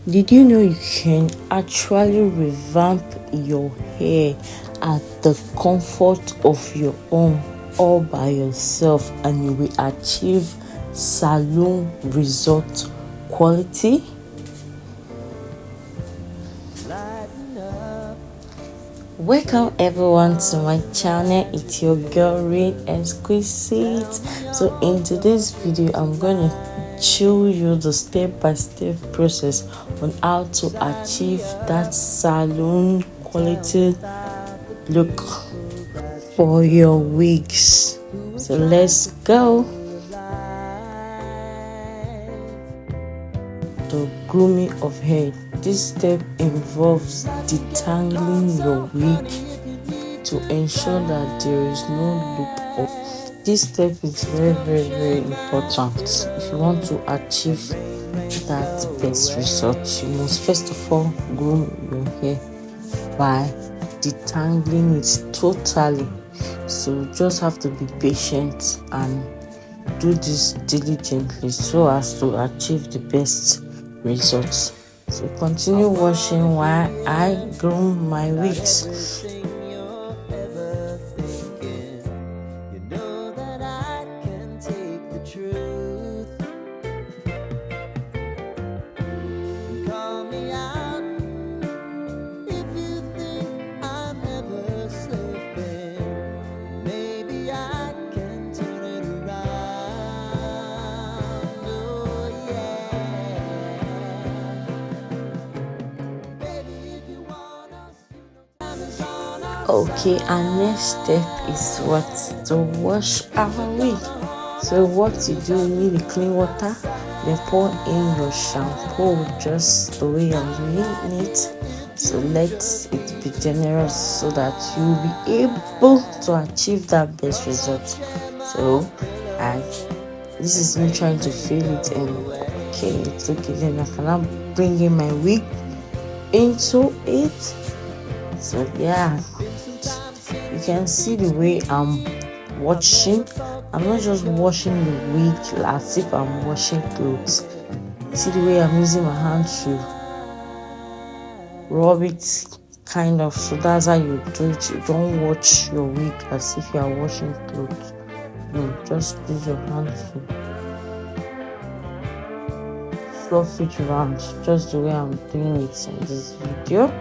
Did you know you can actually revamp your hair at the comfort of your home all by yourself, and you will achieve salon result quality? Welcome everyone to my channel. It's your girl Exquisite. So in today's video, I'm going to show you the step-by-step process on how to achieve that salon quality look for your wigs. So let's go. The grooming of hair. This step involves detangling your wig to ensure that there is no loophole. This step is very important. If you want to achieve that best result, you must first of all groom your hair by detangling it totally. So you just have to be patient and do this diligently so as to achieve the best results. So continue washing while I groom my wigs. Okay, our next step is what? To wash our wig. So what you do, you need a clean water, then pour in your shampoo just the way I'm doing it. So let it be generous so that you'll be able to achieve that best result. So this is me trying to fill it in. Okay, it's okay. Then I can now bring in my wig into it. So yeah, you can see the way I'm washing. I'm not just washing the wig as if I'm washing clothes. See the way I'm using my hand to rub it, kind of. So that's how you do it. You don't wash your wig as if you are washing clothes. No, just use your hand to fluff it around, just the way I'm doing it in this video.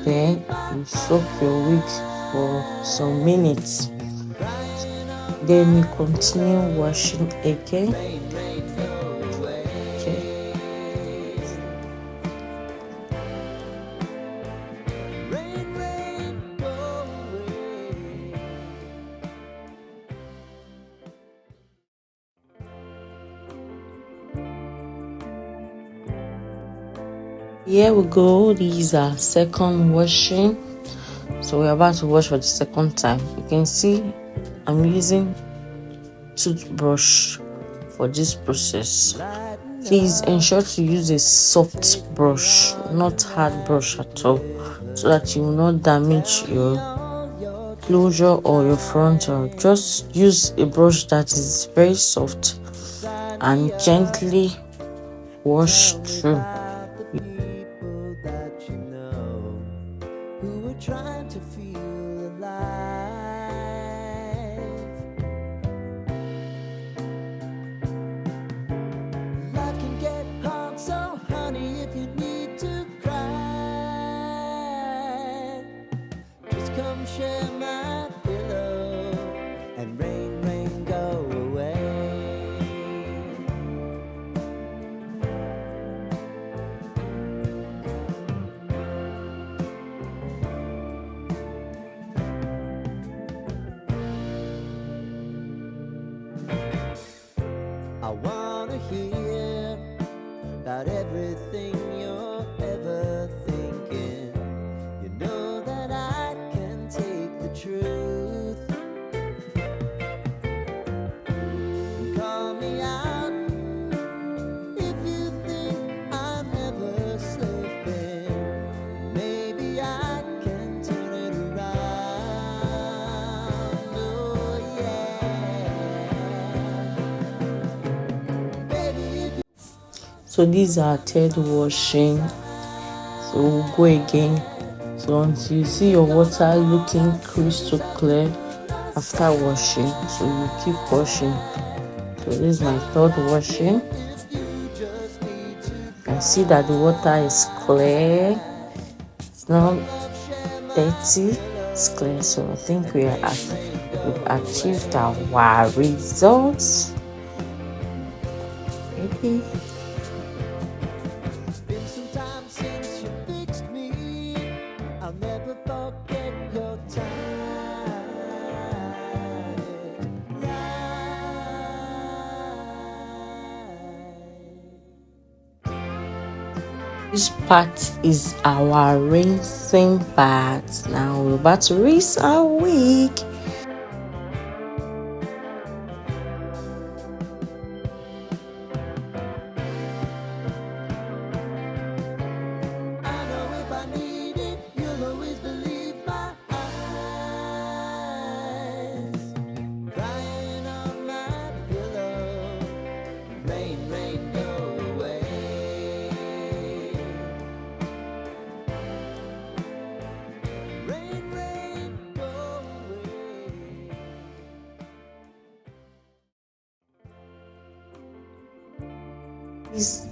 Then you soak your wig for some minutes. Then you continue washing again. Okay. Here we go. These are second washing. So we're about to wash for the second time. You can see I'm using toothbrush for this process. Please ensure to use a soft brush, not hard brush at all, so that you will not damage your closure or your frontal. Just use a brush that is very soft and gently wash through. Trying to feel alive. Life can get hard, so honey, if you need to cry, just come share my pillow and rain, go away. I wanna hear about everything you're ever thinking. You know that I can take the truth. Call me out if you think I'm ever slipping. Maybe I can turn it around. Oh yeah. So these are third washing, so we'll go again. So until you see your water looking crystal clear after washing, so you keep washing. So this is my third washing. You can see that the water is clear, it's not dirty, it's clear. So I think we've achieved our results. Maybe. This part is our rinsing part. Now we're about to rinse our wig.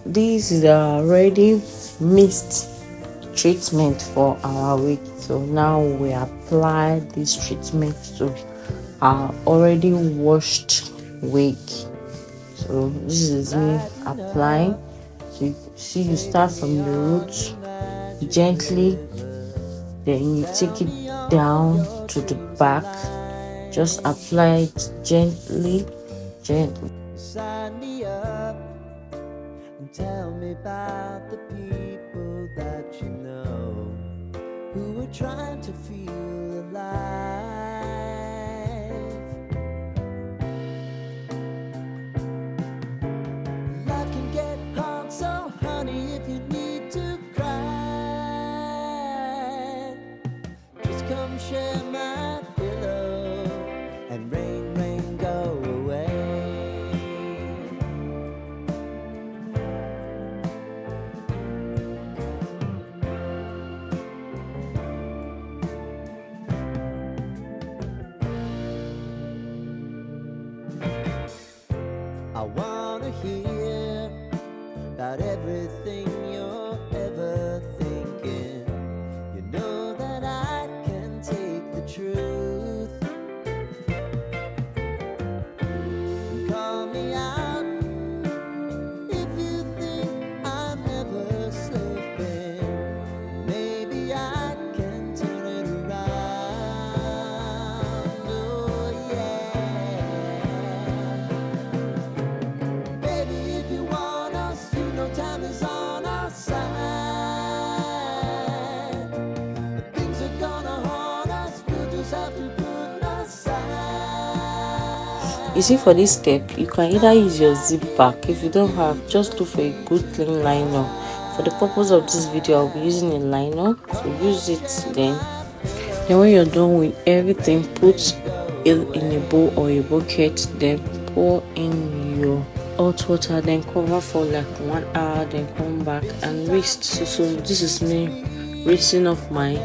This is already mist treatment for our wig. So now we apply this treatment to our already washed wig. So this is me applying. So you see, you start from the root gently, then you take it down to the back. Just apply it gently. Sign me up and tell me about the people that you know who are trying to feel alive. Life can get hard, so honey, if you need to cry, just come share my pillow and rain, rain, go away. I wanna hear about everything you're ever thinking. You know that I can take the truth. Call me out if you think I'm never slipping. Maybe I can turn it around. Oh yeah. Baby, if you want us, you know time is on our side. If things are gonna haunt us, we'll just have to put aside. You see, for this step, you can either use your zip back. If you don't have, just look for a good clean liner. For the purpose of this video, I'll be using a liner, so use it then. Then when you're done with everything, put it in a bowl or a bucket, then pour in your hot water, then cover for like 1 hour, then come back and rinse. So this is me rinsing off my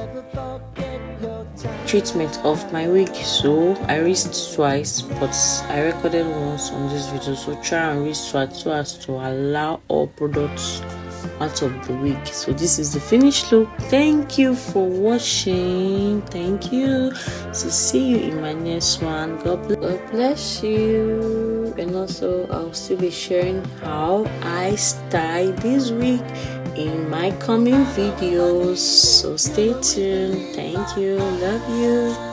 treatment of my wig. So I rinsed twice, but I recorded once on this video, so try and rinse twice so as to allow all products out of the wig. So this is the finished look. Thank you for watching. Thank you. So see you in my next one. God bless you. And also I'll still be sharing how I style this wig in my coming videos, so stay tuned. Thank you. Love you.